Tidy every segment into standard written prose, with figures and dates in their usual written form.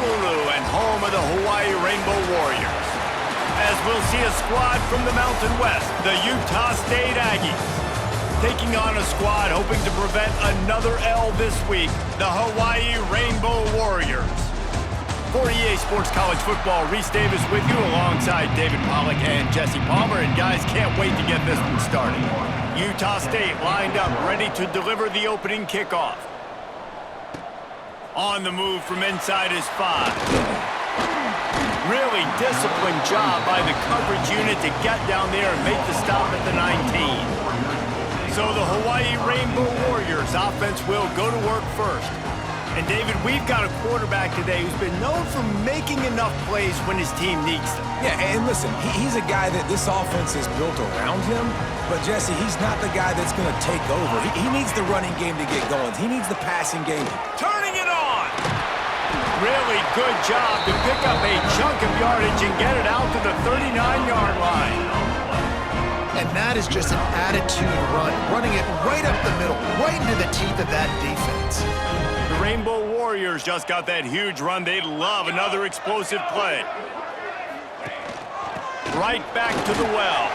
Honolulu and home of the Hawaii Rainbow Warriors. As we'll see a squad from the Mountain West, the Utah State Aggies, taking on a squad hoping to prevent another L this week, the Hawaii Rainbow Warriors. For EA Sports College Football, Reese Davis with you alongside David Pollack and Jesse Palmer. And guys, can't wait to get this one started. Utah State lined up, ready to deliver the opening kickoff. On the move from inside his 5. Really disciplined job by the coverage unit to get down there and make the stop at the 19. So the Hawaii Rainbow Warriors offense will go to work first. And David, we've got a quarterback today who's been known for making enough plays when his team needs them. Yeah, and listen, he's a guy that this offense is built around him. But, Jesse, he's not the guy that's going to take over. He needs the running game to get going. He needs the passing game. Turning it on! Really good job to pick up a chunk of yardage and get it out to the 39-yard line. And that is just an attitude run, running it right up the middle, right into the teeth of that defense. The Rainbow Warriors just got that huge run. They'd love another explosive play. Right back to the well.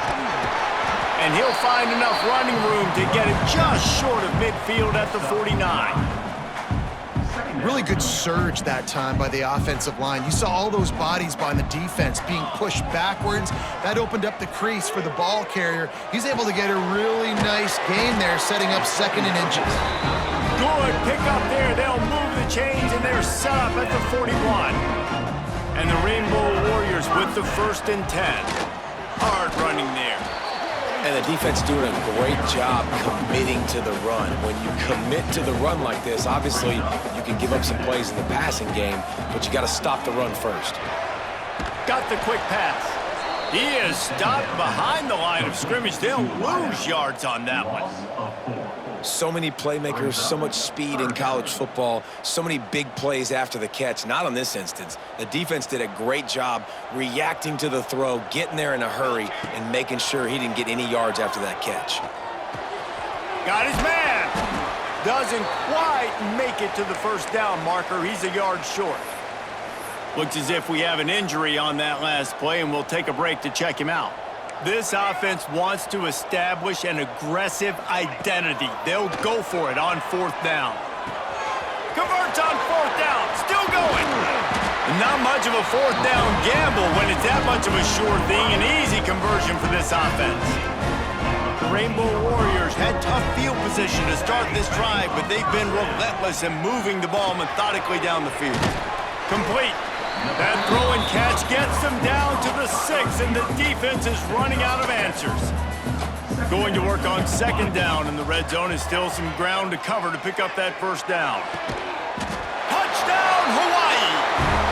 And he'll find enough running room to get it just short of midfield at the 49. Really good surge that time by the offensive line. You saw all those bodies behind the defense being pushed backwards. That opened up the crease for the ball carrier. He's able to get a really nice gain there, setting up 2nd and inches. Good pick up there. They'll move the chains, and they're set up at the 41. And the Rainbow Warriors with the 1st and 10. Hard running there. And the defense doing a great job committing to the run. When you commit to the run like this, obviously you can give up some plays in the passing game, but you got to stop the run first. Got the quick pass. He is stopped behind the line of scrimmage. They'll lose yards on that one. So many playmakers, so much speed in college football, so many big plays after the catch. Not on this instance. The defense did a great job reacting to the throw, getting there in a hurry, and making sure he didn't get any yards after that catch. Got his man. Doesn't quite make it to the 1st down marker. He's a yard short. Looks as if we have an injury on that last play, and we'll take a break to check him out. This offense wants to establish an aggressive identity. They'll go for it on 4th down. Converts on 4th down. Still going. Not much of a 4th down gamble when it's that much of a sure thing. An easy conversion for this offense. The Rainbow Warriors had tough field position to start this drive, but they've been relentless in moving the ball methodically down the field. Complete. That throw and catch gets them down to the 6, and the defense is running out of answers. Going to work on 2nd down, and the red zone is still some ground to cover to pick up that 1st down. Touchdown, Hawaii!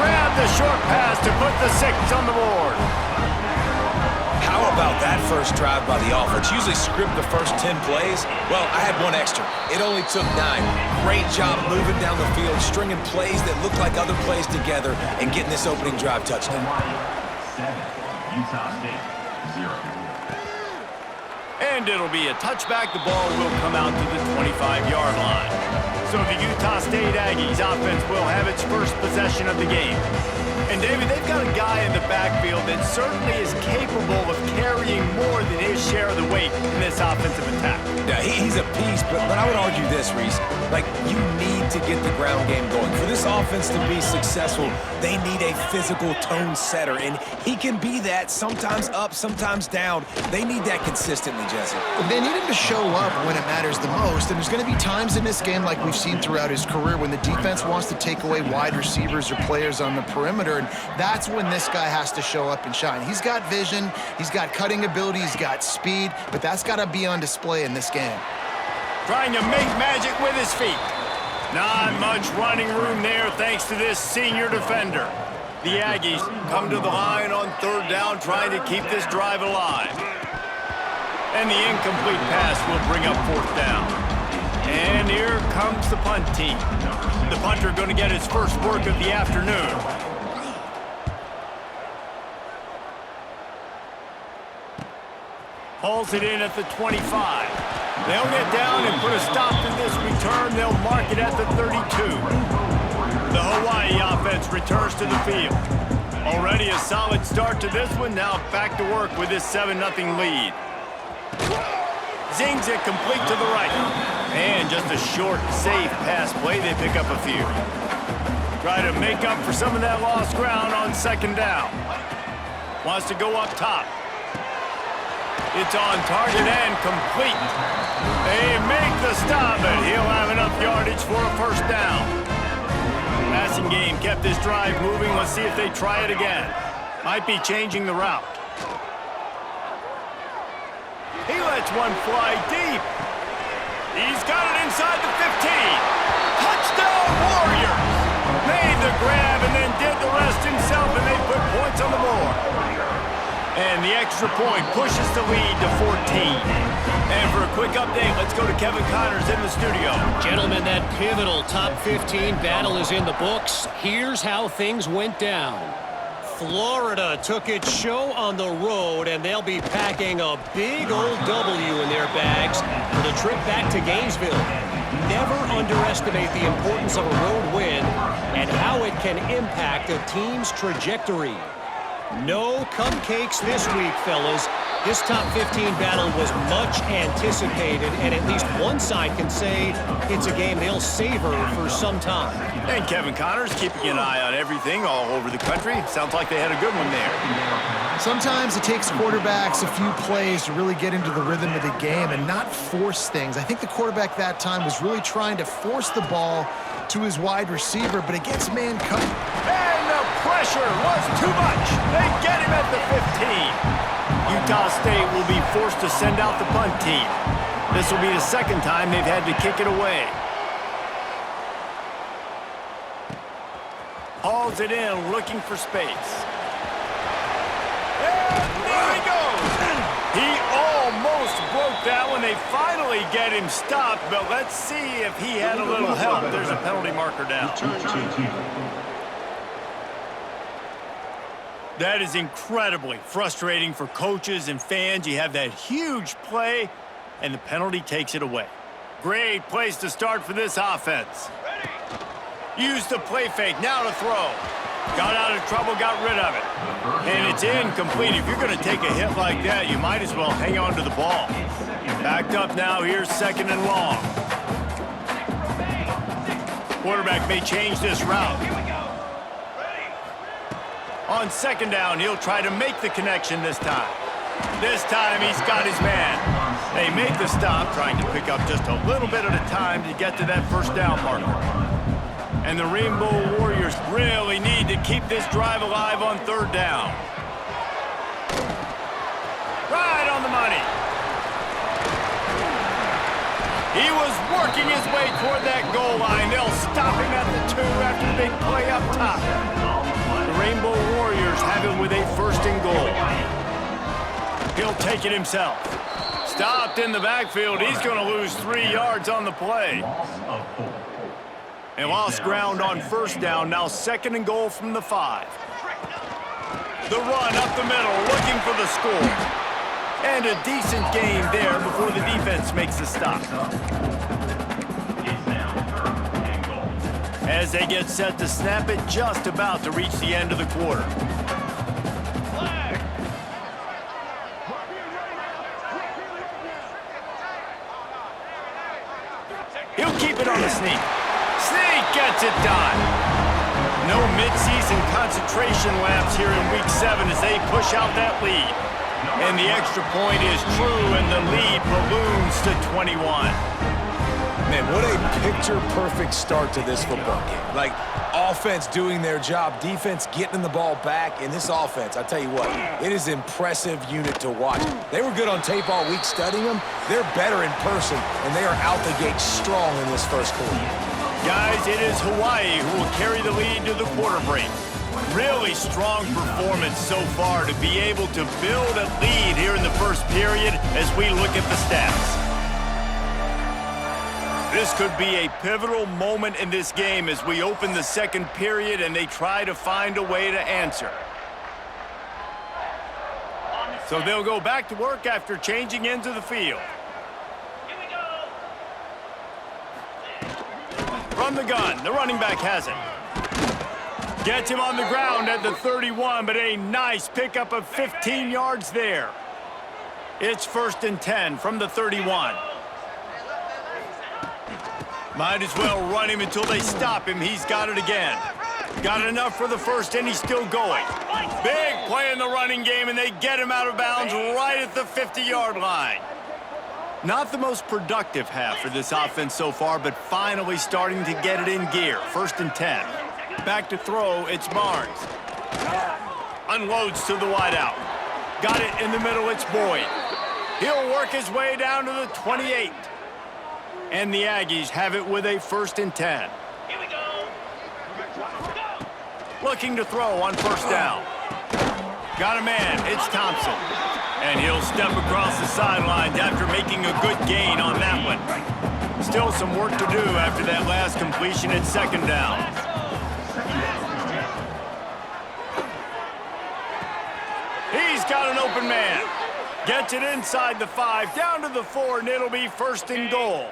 Grab the short pass to put the 6 on the board. How about that first drive by the offense? Usually script the first 10 plays. Well, I had one extra. It only took 9. Great job moving down the field, stringing plays that look like other plays together, and getting this opening drive touchdown. Utah State, 0. And it'll be a touchback. The ball will come out to the 25-yard line. So the Utah State Aggies offense will have its first possession of the game. And, David, they've got a guy in the backfield that certainly is capable of carrying more than his share of the weight in this offensive attack. Yeah, he's a piece, but I would argue this, Reese. Like, you need to get the ground game going. For this offense to be successful, they need a physical tone setter, and he can be that, sometimes up, sometimes down. They need that consistently, Jesse. They need him to show up when it matters the most, and there's going to be times in this game like we've seen throughout his career when the defense wants to take away wide receivers or players on the perimeter, and that's when this guy has to show up and shine. He's got vision, he's got cutting ability, he's got speed, but that's got to be on display in this game. Trying to make magic with his feet. Not much running room there thanks to this senior defender. The Aggies come to the line on 3rd down, trying to keep this drive alive. And the incomplete pass will bring up 4th down. And here comes the punt team. The punter going to get his first work of the afternoon. Hauls it in at the 25. They'll get down and put a stop to this return. They'll mark it at the 32. The Hawaii offense returns to the field. Already a solid start to this one. Now back to work with this 7-0 lead. Zings it complete to the right. And just a short, safe pass play. They pick up a few. Try to make up for some of that lost ground on second down. Wants to go up top. It's on target and complete. They make the stop, but he'll have enough yardage for a first down. Passing game kept this drive moving. Let's see if they try it again. Might be changing the route. He lets one fly deep. He's got it inside the 15. Touchdown, Warriors! Made the grab and then did the rest himself, and they put points on the board. And the extra point pushes the lead to 14. And for a quick update, let's go to Kevin Connors in the studio. Gentlemen, that pivotal top 15 battle is in the books. Here's how things went down. Florida took its show on the road, and they'll be packing a big old W in their bags for the trip back to Gainesville. Never underestimate the importance of a road win and how it can impact a team's trajectory. No cupcakes this week, fellas. This top 15 battle was much anticipated, and at least one side can say it's a game they'll savor for some time. And Kevin Connors keeping an eye on everything all over the country. Sounds like they had a good one there. Sometimes it takes quarterbacks a few plays to really get into the rhythm of the game and not force things. I think the quarterback that time was really trying to force the ball to his wide receiver, but it gets man covered. And the pressure was too much. They get him at the 15. Utah State will be forced to send out the punt team. This will be the second time they've had to kick it away. Hauls it in, looking for space. And there he goes. He almost broke that one. They finally get him stopped, but let's see if he had a little help. There's a penalty marker down. That is incredibly frustrating for coaches and fans. You have that huge play, and the penalty takes it away. Great place to start for this offense. Use the play fake, now to throw. Got out of trouble, got rid of it. And it's incomplete. If you're going to take a hit like that, you might as well hang on to the ball. Backed up now, here's second and long. Quarterback may change this route. On second down, he'll try to make the connection this time. This time, he's got his man. They make the stop, trying to pick up just a little bit at a time to get to that first down marker. And the Rainbow Warriors really need to keep this drive alive on third down. Right on the money. He was working his way toward that goal line. They'll stop him at the 2 after the big play up top. The Rainbow Warriors have him with a first and goal. He'll take it himself. Stopped in the backfield. He's going to lose 3 yards on the play. And lost ground on first down. Now second and goal from the 5. The run up the middle, looking for the score. And a decent gain there before the defense makes the stop. As they get set to snap it, just about to reach the end of the quarter. He'll keep it on the sneak. Sneak gets it done. No midseason concentration laps here in Week 7 as they push out that lead. And the extra point is true, and the lead balloons to 21. Man, what a picture-perfect start to this football game. Like, offense doing their job, defense getting the ball back, and this offense, I tell you what, it is an impressive unit to watch. They were good on tape all week studying them. They're better in person, and they are out the gate strong in this first quarter. Guys, it is Hawaii who will carry the lead to the quarter break. Really strong performance so far to be able to build a lead here in the first period as we look at the stats. This could be a pivotal moment in this game as we open the second period and they try to find a way to answer. So they'll go back to work after changing into the field. From the gun, the running back has it. Gets him on the ground at the 31, but a nice pickup of 15 yards there. It's 1st and 10 from the 31. Might as well run him until they stop him. He's got it again. Got enough for the first, and he's still going. Big play in the running game, and they get him out of bounds right at the 50-yard line. Not the most productive half for this offense so far, but finally starting to get it in gear. 1st and 10. Back to throw, it's Barnes. Unloads to the wideout. Got it in the middle, it's Boyd. He'll work his way down to the 28. And the Aggies have it with a 1st and 10. Here we go. Looking to throw on 1st down. Got a man, it's Thompson. And he'll step across the sidelines after making a good gain on that one. Still some work to do after that last completion at 2nd down. He's got an open man. Gets it inside the 5, down to the 4, and it'll be 1st and goal.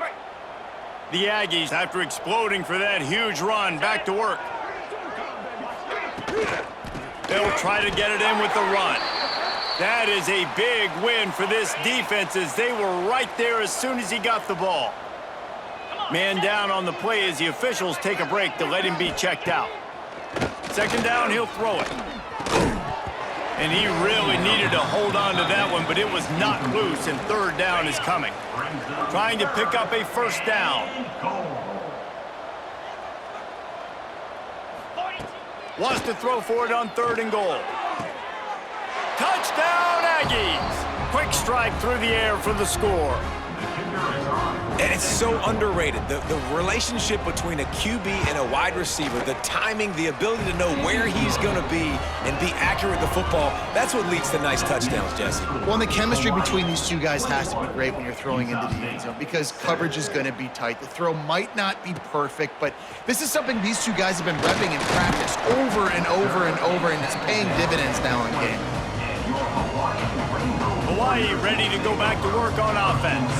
The Aggies, after exploding for that huge run, back to work. They'll try to get it in with the run. That is a big win for this defense as they were right there as soon as he got the ball. Man down on the play as the officials take a break to let him be checked out. 2nd down, he'll throw it. And he really needed to hold on to that one, but it was not loose, and 3rd down is coming. Trying to pick up a 1st down. Wants to throw for it on 3rd and goal. Touchdown, Aggies! Quick strike through the air for the score. And it's so underrated. The relationship between a QB and a wide receiver, the timing, the ability to know where he's going to be and be accurate with the football, that's what leads to nice touchdowns, Jesse. Well, and the chemistry between these two guys has to be great when you're throwing into the end zone because coverage is going to be tight. The throw might not be perfect, but this is something these two guys have been repping in practice over and over and over, and it's paying dividends now in game. Hawaii ready to go back to work on offense.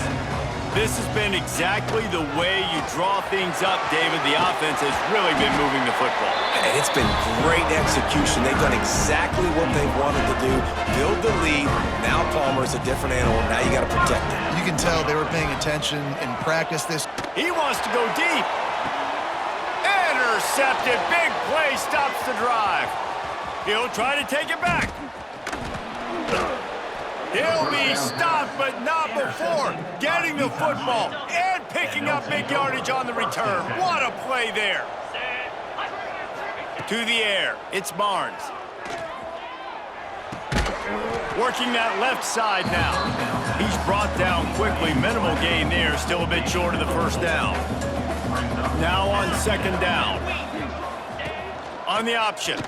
This has been exactly the way you draw things up, David. The offense has really been moving the football. And it's been great execution. They've done exactly what they wanted to do. Build the lead. Now Palmer's a different animal. Now you got to protect him. You can tell they were paying attention in practice. He wants to go deep. Intercepted. Big play stops the drive. He'll try to take it back. He'll be stopped, but not before getting the football and picking up big yardage on the return. What a play there. To the air, it's Barnes. Working that left side now. He's brought down quickly. Minimal gain there, still a bit short of the 1st down. Now on 2nd down. On the option.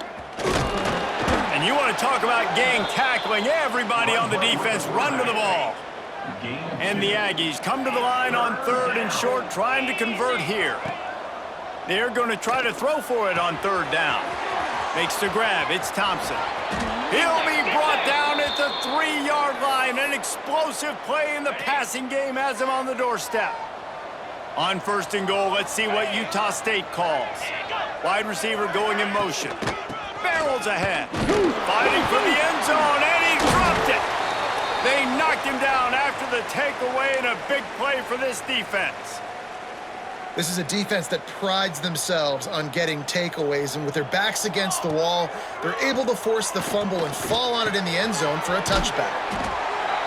And you want to talk about gang tackling. Everybody on the defense run to the ball. And the Aggies come to the line on 3rd and short, trying to convert here. They're going to try to throw for it on 3rd down. Makes the grab. It's Thompson. He'll be brought down at the 3-yard line. An explosive play in the passing game has him on the doorstep. On 1st and goal, let's see what Utah State calls. Wide receiver going in motion. Barrels ahead. Fighting for the end zone, and he dropped it. They knocked him down after the takeaway, and a big play for this defense. This is a defense that prides themselves on getting takeaways, and with their backs against the wall, they're able to force the fumble and fall on it in the end zone for a touchback.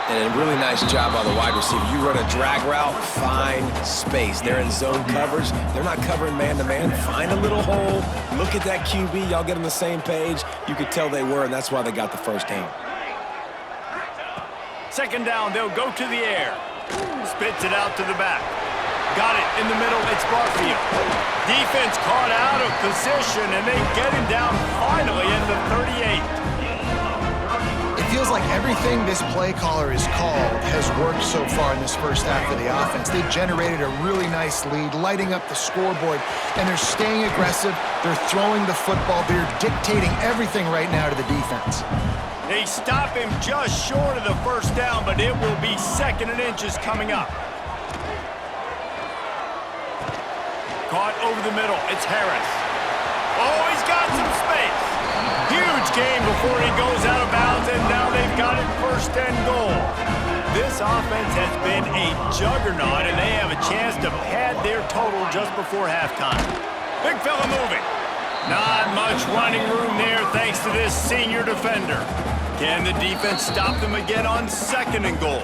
And a really nice job by the wide receiver. You run a drag route, find space. They're in zone coverage. They're not covering man-to-man. Find a little hole. Look at that QB. Y'all get on the same page. You could tell they were, and that's why they got the 1st down. 2nd down, they'll go to the air. Spits it out to the back. Got it in the middle, it's Barfield. Defense caught out of position, and they get him down finally at the 38. It feels like everything this play caller has called has worked so far in this first half of the offense. They've generated a really nice lead, lighting up the scoreboard, and they're staying aggressive. They're throwing the football. They're dictating everything right now to the defense. They stop him just short of the 1st down, but it will be 2nd and inches coming up. Caught over the middle. It's Harris. Oh, he's got some space. Huge gain before he goes out of bounds, and now they've got it first and goal. This offense has been a juggernaut, and they have a chance to pad their total just before halftime. Big fella moving. Not much running room there thanks to this senior defender. Can the defense stop them again on second and goal?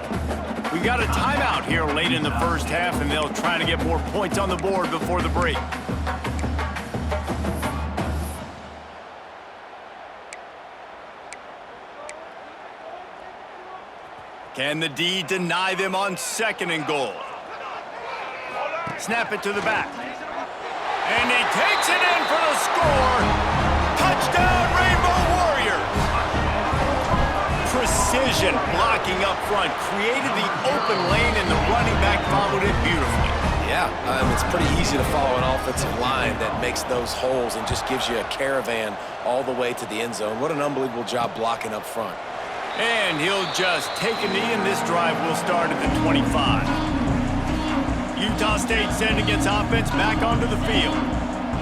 We got a timeout here late in the first half, and they'll try to get more points on the board before the break. Can the D deny them on second and goal? Snap it to the back. And he takes it in for the score. Touchdown, Rainbow Warriors. Precision blocking up front created the open lane, and the running back followed it beautifully. Yeah, it's pretty easy to follow an offensive line that makes those holes and just gives you a caravan all the way to the end zone. What an unbelievable job blocking up front. And he'll just take a knee, and this drive will start at the 25. Utah State sending its offense back onto the field.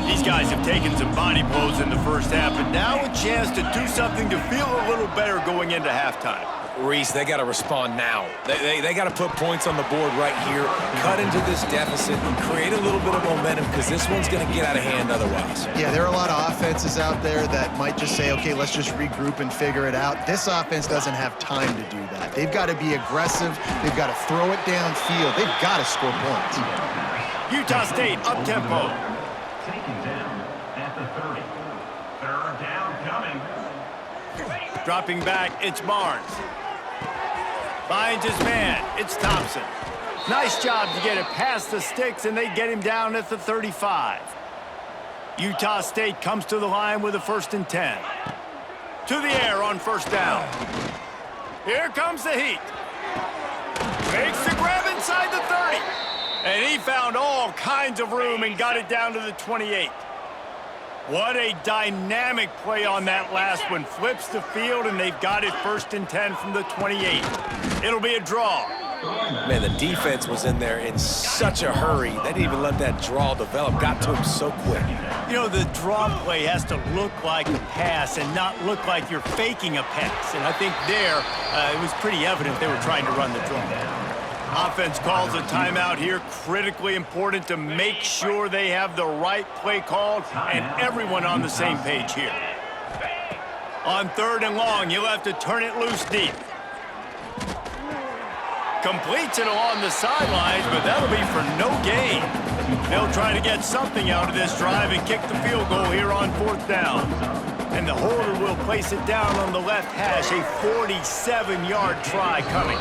These guys have taken some body blows in the first half, but now a chance to do something to feel a little better going into halftime. Reese, they got to respond now. They got to put points on the board right here, cut into this deficit, and create a little bit of momentum, because this one's going to get out of hand otherwise. Yeah, there are a lot of offenses out there that might just say, okay, let's just regroup and figure it out. This offense doesn't have time to do that. They've got to be aggressive. They've got to throw it downfield. They've got to score points. Utah State up-tempo. Taken down at the 30. Third down coming. Dropping back, it's Barnes. Finds his man, it's Thompson. Nice job to get it past the sticks, and they get him down at the 35. Utah State comes to the line with a 1st and 10. To the air on first down. Here comes the heat. Makes the grab inside the 30. And he found all kinds of room and got it down to the 28. What a dynamic play on that last one. Flips the field, and they've got it 1st and 10 from the 28. It'll be a draw. Man, the defense was in there in such a hurry. They didn't even let that draw develop. Got to him so quick. You know, the draw play has to look like a pass and not look like you're faking a pass. And I think there, it was pretty evident they were trying to run the draw. Offense calls a timeout here. Critically important to make sure they have the right play called and everyone on the same page here. On 3rd and long, you'll have to turn it loose deep. Completes it along the sidelines, but that'll be for no gain. They'll try to get something out of this drive and kick the field goal here on 4th down. And the holder will place it down on the left hash. A 47-yard try coming.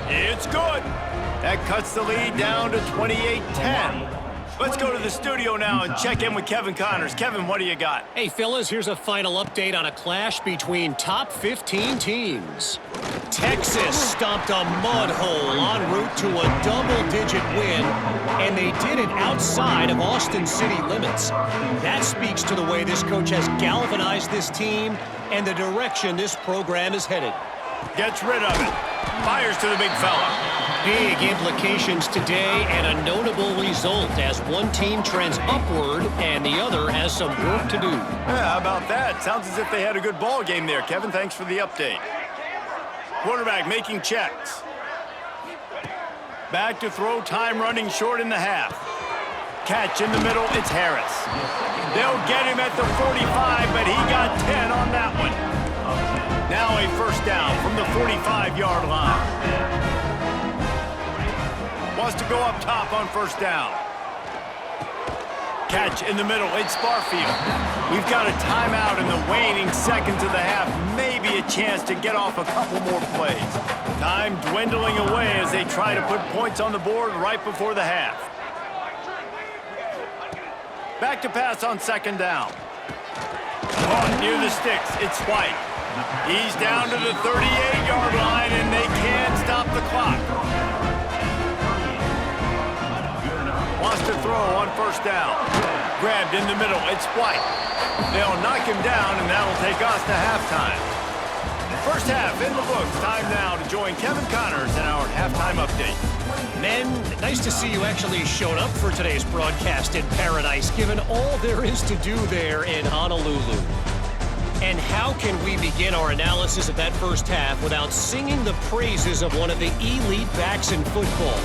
It's good. That cuts the lead down to 28-10. Let's go to the studio now and check in with Kevin Connors. Kevin, what do you got? Hey, fellas, here's a final update on a clash between top 15 teams. Texas stomped a mud hole en route to a double-digit win, and they did it outside of Austin city limits. That speaks to the way this coach has galvanized this team and the direction this program is headed. Gets rid of it. Fires to the big fella. Big implications today and a notable result as one team trends upward and the other has some work to do. Yeah, how about that? Sounds as if they had a good ball game there, Kevin. Thanks for the update. Quarterback making checks. Back to throw, time running short in the half. Catch in the middle, it's Harris. They'll get him at the 45, but he got 10 on that one. Now a 1st down from the 45-yard line. Wants to go up top on 1st down. Catch in the middle, it's Barfield. We've got a timeout in the waning seconds of the half. Maybe a chance to get off a couple more plays. Time dwindling away as they try to put points on the board right before the half. Back to pass on 2nd down. Caught near the sticks, it's White. He's down to the 38-yard line, and they can't stop the clock. Wants to throw on 1st down. Grabbed in the middle, it's White. They'll knock him down, and that'll take us to halftime. First half in the books. Time now to join Kevin Connors in our halftime update. Men, nice to see you actually showed up for today's broadcast in paradise, given all there is to do there in Honolulu. And how can we begin our analysis of that first half without singing the praises of one of the elite backs in football?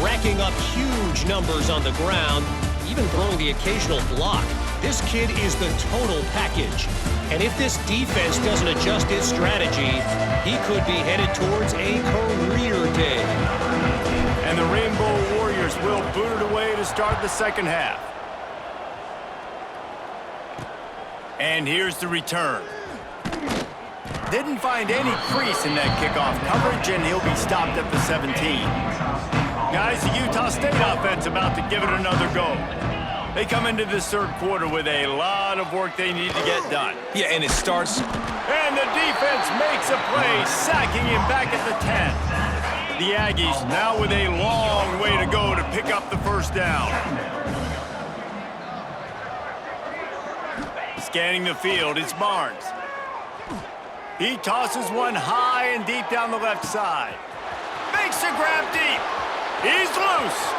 Racking up huge numbers on the ground, even throwing the occasional block. This kid is the total package. And if this defense doesn't adjust its strategy, he could be headed towards a career day. And the Rainbow Warriors will boot it away to start the second half. And here's the return. Didn't find any crease in that kickoff coverage, and he'll be stopped at the 17. Guys, the Utah State offense about to give it another go. They come into this third quarter with a lot of work they need to get done. Yeah, and it starts. And the defense makes a play, sacking him back at the 10. The Aggies now with a long way to go to pick up the first down. Scanning the field, it's Barnes. He tosses one high and deep down the left side. Makes a grab deep. He's loose.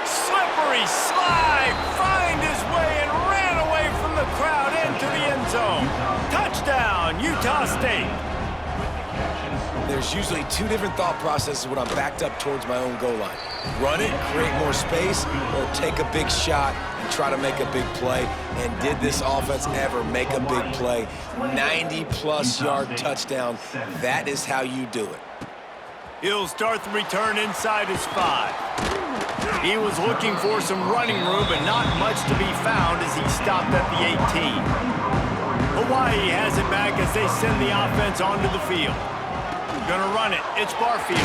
Slippery slide, find his way and ran away from the crowd into the end zone. Touchdown, Utah State. There's usually two different thought processes when I'm backed up towards my own goal line. Run it, create more space, or take a big shot and try to make a big play. And did this offense ever make a big play? 90-plus yard touchdown. That is how you do it. He'll start the return inside his 5. He was looking for some running room, but not much to be found as he stopped at the 18. Hawaii has it back as they send the offense onto the field. Gonna run it. It's Barfield.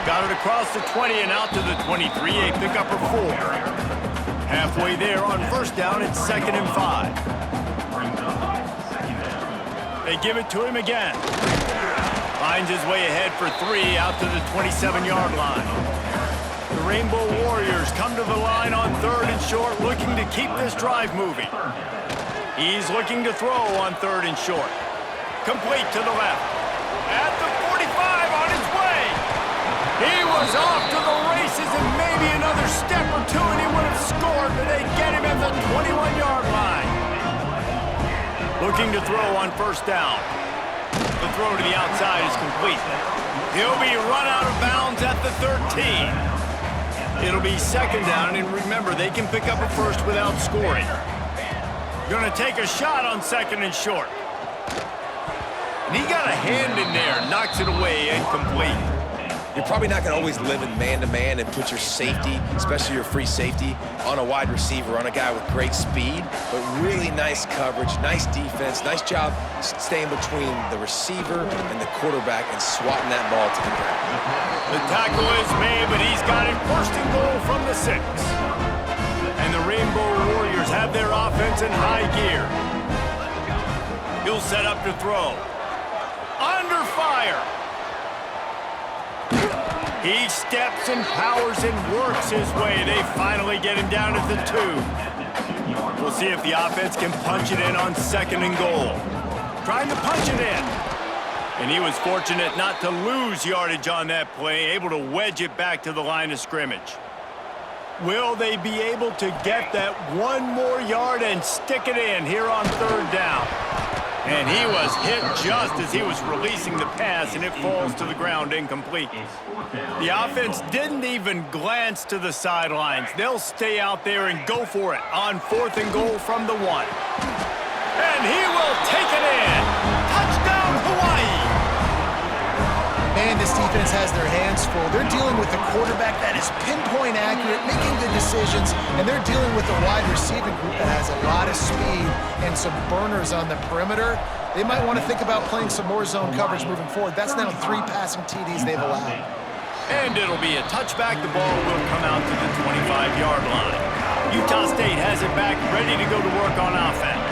Got it across the 20 and out to the 23, a pickup of 4. Halfway there on first down, it's 2nd and 5. They give it to him again. Finds his way ahead for 3 out to the 27-yard line. The Rainbow Warriors come to the line on 3rd and short, looking to keep this drive moving. He's looking to throw on 3rd and short. Complete to the left. At the 45 on his way. He was off to the races and maybe another step or two and he would have scored, but they get him at the 21-yard line. Looking to throw on first down. The throw to the outside is complete. He'll be run out of bounds at the 13. It'll be 2nd down, and remember, they can pick up a first without scoring. Gonna take a shot on 2nd and short. And he got a hand in there, knocks it away, incomplete. You're probably not going to always live in man-to-man and put your safety, especially your free safety, on a wide receiver, on a guy with great speed, but really nice coverage, nice defense, nice job staying between the receiver and the quarterback and swatting that ball to the ground. The tackle is made, but he's got it 1st and goal from the 6. And the Rainbow Warriors have their offense in high gear. He'll set up to throw. Under fire. He steps and powers and works his way. They finally get him down at the 2. We'll see if the offense can punch it in on 2nd and goal. Trying to punch it in. And he was fortunate not to lose yardage on that play, able to wedge it back to the line of scrimmage. Will they be able to get that 1 more yard and stick it in here on 3rd down? And he was hit just as he was releasing the pass, and it falls to the ground incomplete. The offense didn't even glance to the sidelines. They'll stay out there and go for it on 4th and goal from the 1. And he will take it in. Touchdown, Hawaii. Man, this defense has their hands full. They're dealing with a quarterback that is pinpoint accurate, making good decisions, and they're dealing with a wide receiving group that has a lot of speed and some burners on the perimeter. They might want to think about playing some more zone coverage moving forward. That's now 3 passing TDs they've allowed. And it'll be a touchback. The ball will come out to the 25-yard line. Utah State has it back, ready to go to work on offense.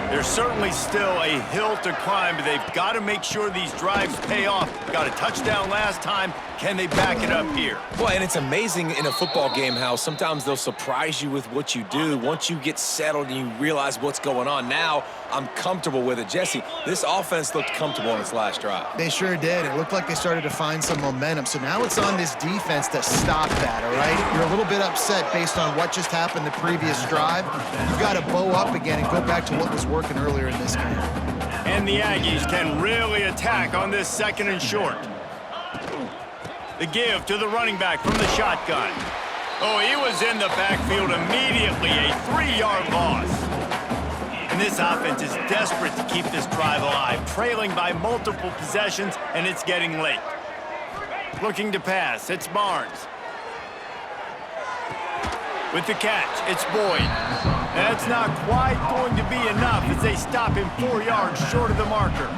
There's certainly still a hill to climb, but they've got to make sure these drives pay off. Got a touchdown last time. Can they back it up here? Well, and it's amazing in a football game how sometimes they'll surprise you with what you do. Once you get settled and you realize what's going on, now I'm comfortable with it. Jesse, this offense looked comfortable on its last drive. They sure did. It looked like they started to find some momentum. So now it's on this defense to stop that, all right? You're a little bit upset based on what just happened the previous drive. You've got to bow up again and go back to what was working earlier in this game. And the Aggies can really attack on this 2nd and short. The give to the running back from the shotgun. Oh, he was in the backfield immediately, a 3-yard loss. And this offense is desperate to keep this drive alive, trailing by multiple possessions, and it's getting late. Looking to pass, it's Barnes. With the catch, it's Boyd. That's not quite going to be enough as they stop him 4 yards short of the marker.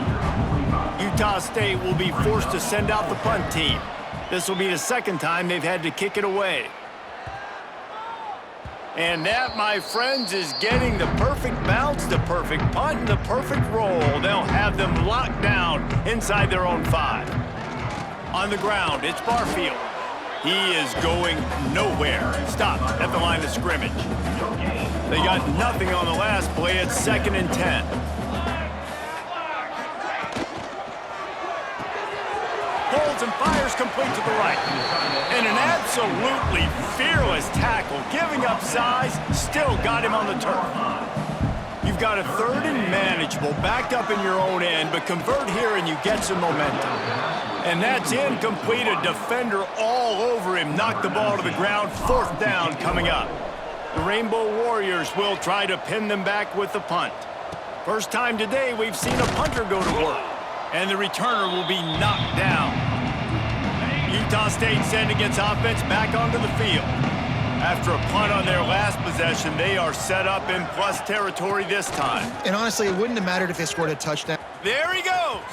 Utah State will be forced to send out the punt team. This will be the 2nd time they've had to kick it away. And that, my friends, is getting the perfect bounce, the perfect punt, and the perfect roll. They'll have them locked down inside their own 5. On the ground, it's Barfield. He is going nowhere. Stopped at the line of scrimmage. They got nothing on the last play. It's 2nd and 10. Holds and fires complete to the right. And an absolutely fearless tackle, giving up size, still got him on the turf. You've got a 3rd and manageable, backed up in your own end, but convert here and you get some momentum. And that's incomplete. A defender all over him, knocked the ball to the ground. 4th down coming up. The Rainbow Warriors will try to pin them back with the punt. First time today we've seen a punter go to work. And the returner will be knocked down. Utah State sending its offense back onto the field. After a punt on their last possession, they are set up in plus territory this time. And honestly, it wouldn't have mattered if they scored a touchdown. There he goes.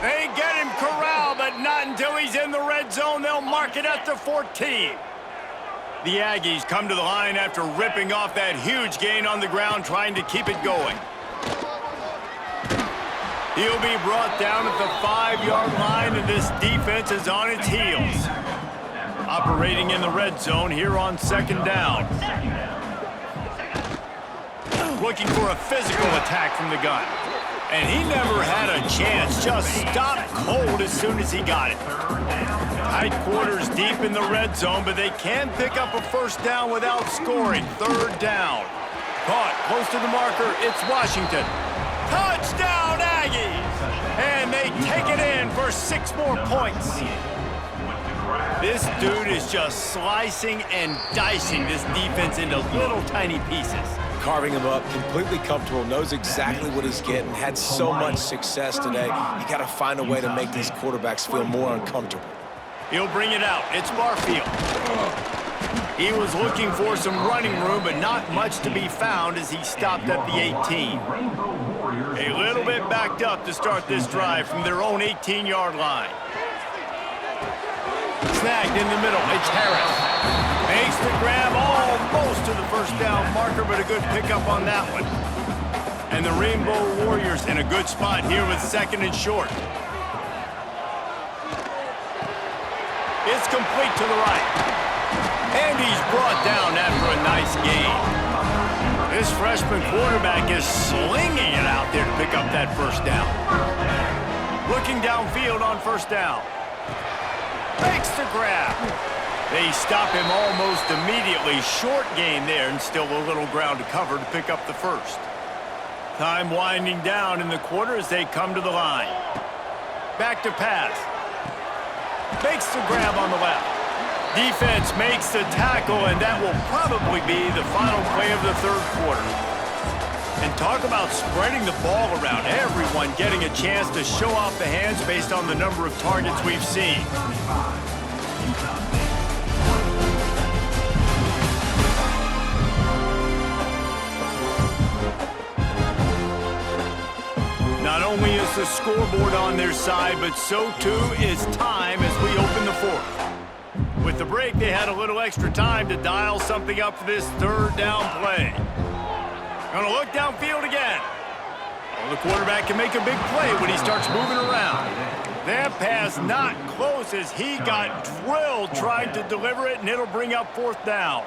They get him corralled, but not until he's in the red zone. They'll mark it at the 14. The Aggies come to the line after ripping off that huge gain on the ground, trying to keep it going. He'll be brought down at the 5-yard line, and this defense is on its heels. Operating in the red zone here on 2nd down. Looking for a physical attack from the gun. And he never had a chance, just stopped cold as soon as he got it. Tight quarters deep in the red zone, but they can pick up a 1st down without scoring. 3rd down. Caught close to the marker, it's Washington. Touchdown, Aggies! And they take it in for 6 more points. This dude is just slicing and dicing this defense into little tiny pieces. Carving him up, completely comfortable, knows exactly what he's getting, had so much success today. You got to find a way to make these quarterbacks feel more uncomfortable. He'll bring it out. It's Barfield. He was looking for some running room, but not much to be found as he stopped at the 18. A little bit backed up to start this drive from their own 18-yard line. Snagged in the middle, it's Harris. Makes the grab almost to the 1st down marker, but a good pickup on that one. And the Rainbow Warriors in a good spot here with 2nd and short. It's complete to the right. And he's brought down after a nice gain. This freshman quarterback is slinging it out there to pick up that 1st down. Looking downfield on 1st down. Makes the grab. They stop him almost immediately. Short gain there and still a little ground to cover to pick up the 1st. Time winding down in the quarter as they come to the line. Back to pass. Makes the grab on the left. Defense makes the tackle, and that will probably be the final play of the 3rd quarter. And talk about spreading the ball around. Everyone getting a chance to show off the hands based on the number of targets we've seen. Not only is the scoreboard on their side, but so too is time as we open the 4th. With the break, they had a little extra time to dial something up for this 3rd down play. Gonna look downfield again. Well, the quarterback can make a big play when he starts moving around. That pass not close as he got drilled trying to deliver it, and it'll bring up 4th down.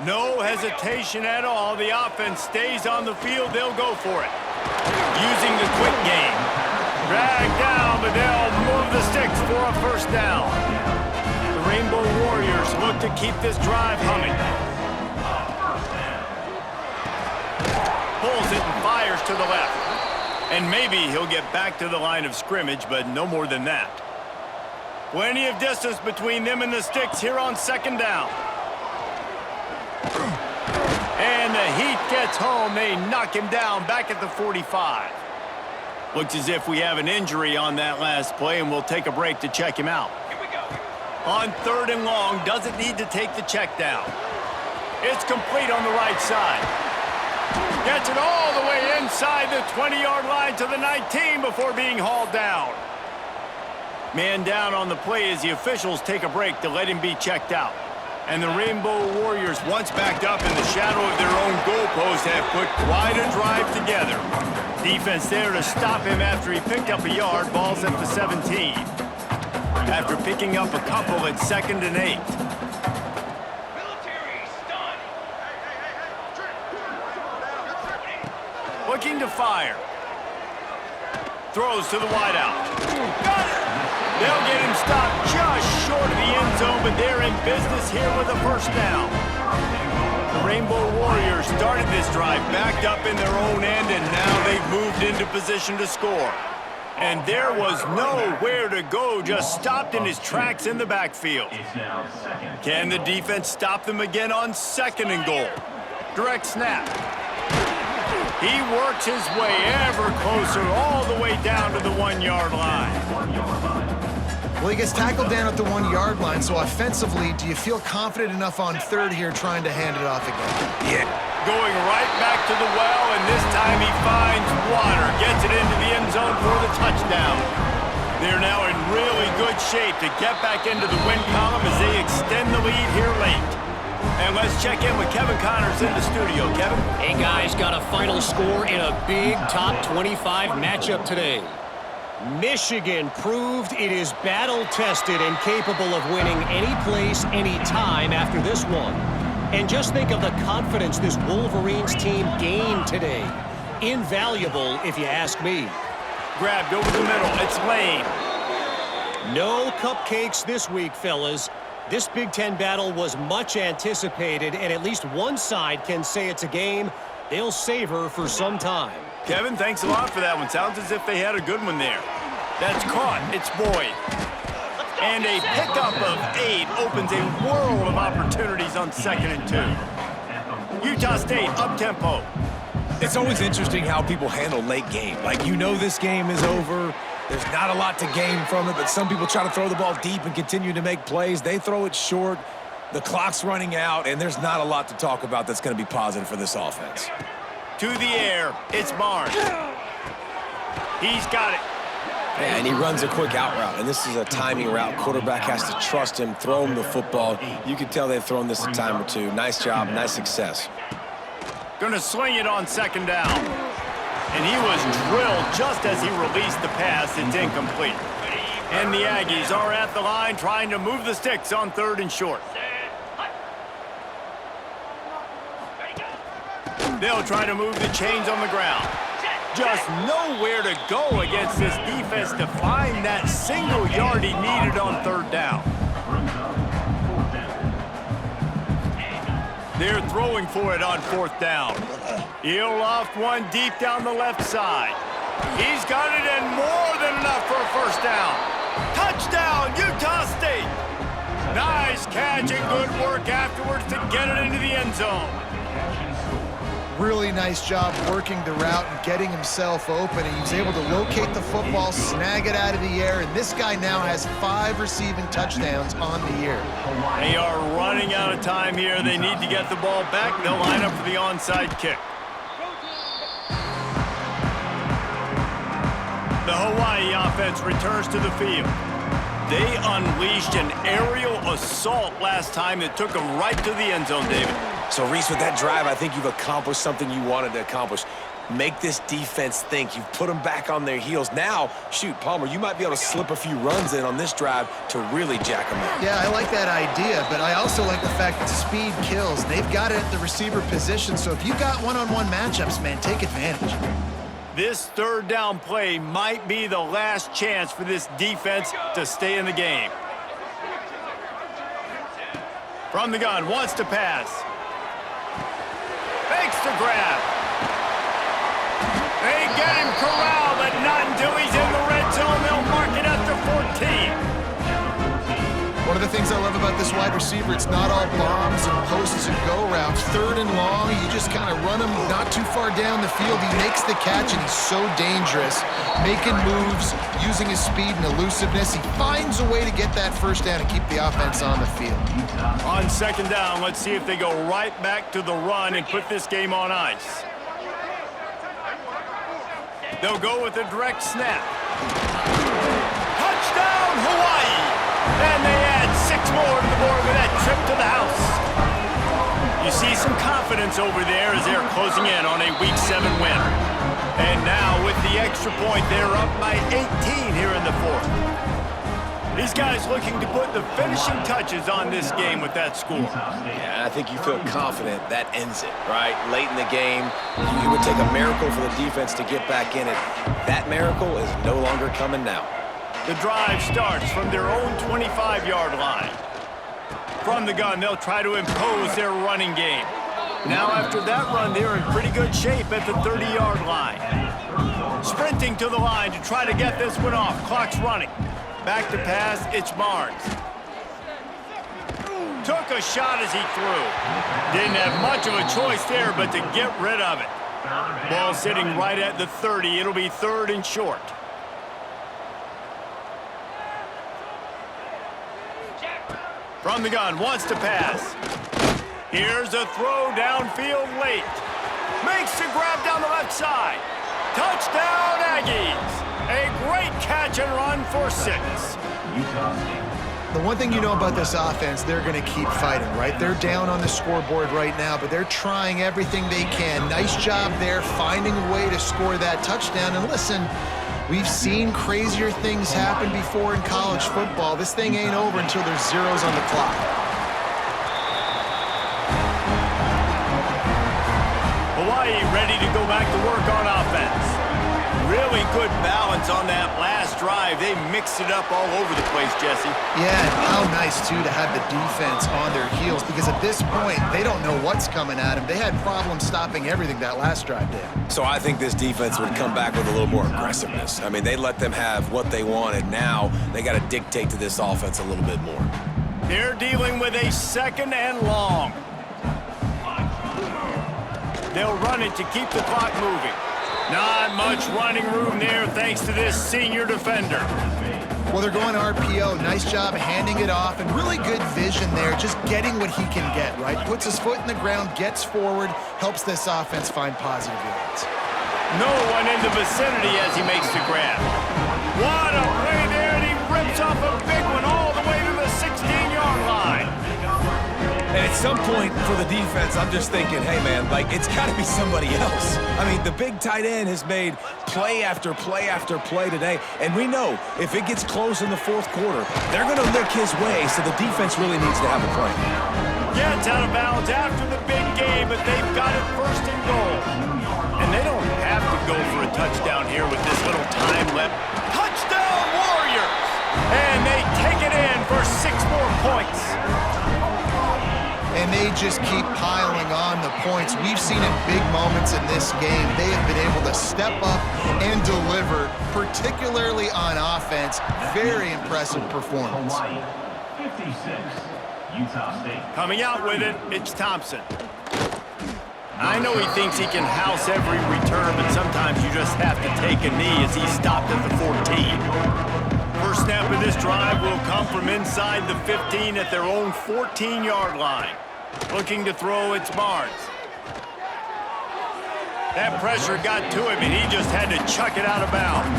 No hesitation at all. The offense stays on the field. They'll go for it. Using the quick game. Drag down, but they'll move the sticks for a 1st down. The Rainbow Warriors look to keep this drive humming. Pulls it and fires to the left. And maybe he'll get back to the line of scrimmage, but no more than that. Plenty of distance between them and the sticks here on 2nd down. And the Heat gets home. They knock him down back at the 45. Looks as if we have an injury on that last play, and we'll take a break to check him out. Here we go. On 3rd and long, doesn't need to take the check down. It's complete on the right side. Gets it all the way inside the 20-yard line to the 19 before being hauled down. Man down on the play as the officials take a break to let him be checked out. And the Rainbow Warriors, once backed up in the shadow of their own goalpost, have put quite a drive together. Defense there to stop him after he picked up a yard. Ball's at the 17. After picking up a couple at 2nd and 8. Looking to fire. Throws to the wideout. Got it! They'll get him stopped just short of the end zone, but they're in business here with a 1st down. The Rainbow Warriors started this drive backed up in their own end, and now they've moved into position to score. And there was nowhere to go, just stopped in his tracks in the backfield. Can the defense stop them again on 2nd and goal? Direct snap. He works his way ever closer all the way down to the 1-yard line. Well, he gets tackled down at the 1-yard line, so offensively, do you feel confident enough on 3rd here trying to hand it off again? Yeah. Going right back to the well, and this time he finds water. Gets it into the end zone for the touchdown. They're now in really good shape to get back into the win column as they extend the lead here late. And let's check in with Kevin Connors in the studio. Kevin? Hey, guys, got a final score in a big top 25 matchup today. Michigan proved it is battle-tested and capable of winning any place, any time after this one. And just think of the confidence this Wolverines team gained today. Invaluable, if you ask me. Grabbed over the middle. It's Lane. No cupcakes this week, fellas. This Big Ten battle was much anticipated, and at least one side can say it's a game they'll savor for some time. Kevin, thanks a lot for that one. Sounds as if they had a good one there. That's caught. It's Boyd. And a pickup of 8 opens a world of opportunities on 2nd and 2. Utah State up-tempo. It's always interesting how people handle late game. Like, you know this game is over. There's not a lot to gain from it, but some people try to throw the ball deep and continue to make plays. They throw it short. The clock's running out, and there's not a lot to talk about that's going to be positive for this offense. To the air, it's Barnes. He's got it. And he runs a quick out route, and this is a timing route. Quarterback has to trust him, throw him the football. You can tell they've thrown this a time or two. Nice job, nice success. Gonna sling it on 2nd down. And he was drilled just as he released the pass. It's incomplete. And the Aggies are at the line trying to move the sticks on 3rd and short. They'll try to move the chains on the ground. Just nowhere to go against this defense to find that single yard he needed on 3rd down. They're throwing for it on 4th down. He'll loft one deep down the left side. He's got it and more than enough for a 1st down. Touchdown, Utah State. Nice catch and good work afterwards to get it into the end zone. Really nice job working the route and getting himself open. And he was able to locate the football, snag it out of the air, and this guy now has 5 receiving touchdowns on the year. They are running out of time here. They need to get the ball back. They'll line up for the onside kick. The Hawaii offense returns to the field. They unleashed an aerial assault last time that took them right to the end zone, David. So, Reese, with that drive, I think you've accomplished something you wanted to accomplish. Make this defense think. You've put them back on their heels. Now, shoot, Palmer, you might be able to slip a few runs in on this drive to really jack them up. Yeah, I like that idea, but I also like the fact that speed kills. They've got it at the receiver position, so if you got one-on-one matchups, man, take advantage. This third down play might be the last chance for this defense to stay in the game. From the gun, wants to pass. Fakes the grab. They get him corralled, but not until he's in the red zone. They'll mark it at the 14. One of the things I love about this wide receiver, it's not all bombs and posts and go routes. Third and long, you just kind of run him not too far down the field. He makes the catch, and he's so dangerous, making moves, using his speed and elusiveness. He finds a way to get that first down and keep the offense on the field. On second down, let's see if they go right back to the run and put this game on ice. They'll go with a direct snap. Touchdown, Hawaii! And they add 6 more to the board with that trip to the house. You see some confidence over there as they're closing in on a Week 7 win. And now with the extra point, they're up by 18 here in the fourth. These guys looking to put the finishing touches on this game with that score. Yeah, I think you feel confident that ends it, right? Late in the game, it would take a miracle for the defense to get back in it. That miracle is no longer coming now. The drive starts from their own 25-yard line. From the gun, they'll try to impose their running game. Now after that run, they're in pretty good shape at the 30-yard line. Sprinting to the line to try to get this one off. Clock's running. Back to pass, it's Barnes. Took a shot as he threw. Didn't have much of a choice there, but to get rid of it. Ball sitting right at the 30. It'll be third and short. From the gun, wants to pass. Here's a throw downfield late. Makes the grab down the left side. Touchdown, Aggies. A great catch and run for 6. The one thing you know about this offense, they're going to keep fighting, right? They're down on the scoreboard right now, but they're trying everything they can. Nice job there, finding a way to score that touchdown. And listen, we've seen crazier things happen before in college football. This thing ain't over until there's zeros on the clock. Hawaii ready to go back to work on offense. Really good balance on that last drive. They mixed it up all over the place, Jesse. Yeah, and how nice, too, to have the defense on their heels, because at this point, they don't know what's coming at them. They had problems stopping everything that last drive did. So I think this defense would come back with a little more aggressiveness. I mean, they let them have what they wanted. Now they got to dictate to this offense a little bit more. They're dealing with a second and long. They'll run it to keep the clock moving. Not much running room there thanks to this senior defender. Well, they're going RPO. Nice job handing it off, and really good vision there, just getting what he can get, right? Puts his foot in the ground, gets forward, helps this offense find positive yards. No one in the vicinity as he makes the grab. What a play there, and he rips off a big one all the way to the 16-yard line. And at some point for the defense, I'm just thinking, hey, man, like, it's got to be somebody else. I mean, the big tight end has made play after play after play today, and we know if it gets close in the fourth quarter, they're going to lick his way, so the defense really needs to have a plan. Gets out of bounds after the big game, but they've got it first and goal. And they don't have to go for a touchdown here with this little time left. Touchdown, Warriors! And they take it in for 6 more points. And they just keep piling on the points. We've seen in big moments in this game, they have been able to step up and deliver, particularly on offense. Very impressive performance. 56, Utah State. Coming out with it, it's Thompson. I know he thinks he can house every return, but sometimes you just have to take a knee as he stopped at the 14. First snap of this drive will come from inside the 15 at their own 14-yard line. Looking to throw, it's Barnes. That pressure got to him, and he just had to chuck it out of bounds.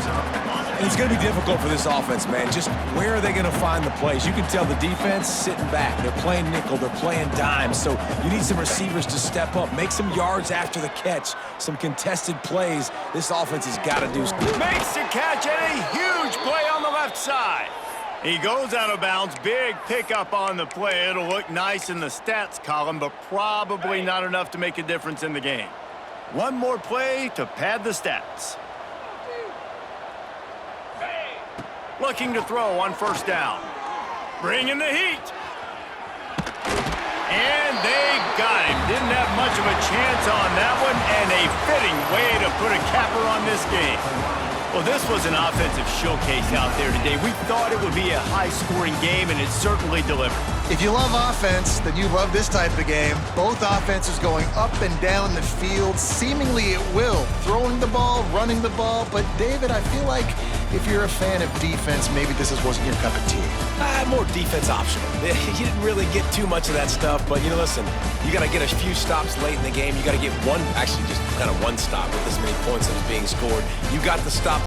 And it's going to be difficult for this offense, man. Just where are they going to find the plays? You can tell the defense sitting back. They're playing nickel. They're playing dime. So you need some receivers to step up, make some yards after the catch, some contested plays. This offense has got to do. Makes the catch and a huge play on the left side. He goes out of bounds. Big pickup on the play. It'll look nice in the stats column, but probably not enough to make a difference in the game. One more play to pad the stats. Looking to throw on first down. Bringing the heat. And they got him. Didn't have much of a chance on that one, and a fitting way to put a capper on this game. Well, this was an offensive showcase out there today. We thought it would be a high-scoring game, and it certainly delivered. If you love offense, then you love this type of game. Both offenses going up and down the field, seemingly at will. Throwing the ball, running the ball. But, David, I feel like if you're a fan of defense, maybe this wasn't your cup of tea. More defense optional. You didn't really get too much of that stuff, but, you know, listen, you got to get a few stops late in the game. You got to get one, actually just kind of one stop with this many points that was being scored. You got the stop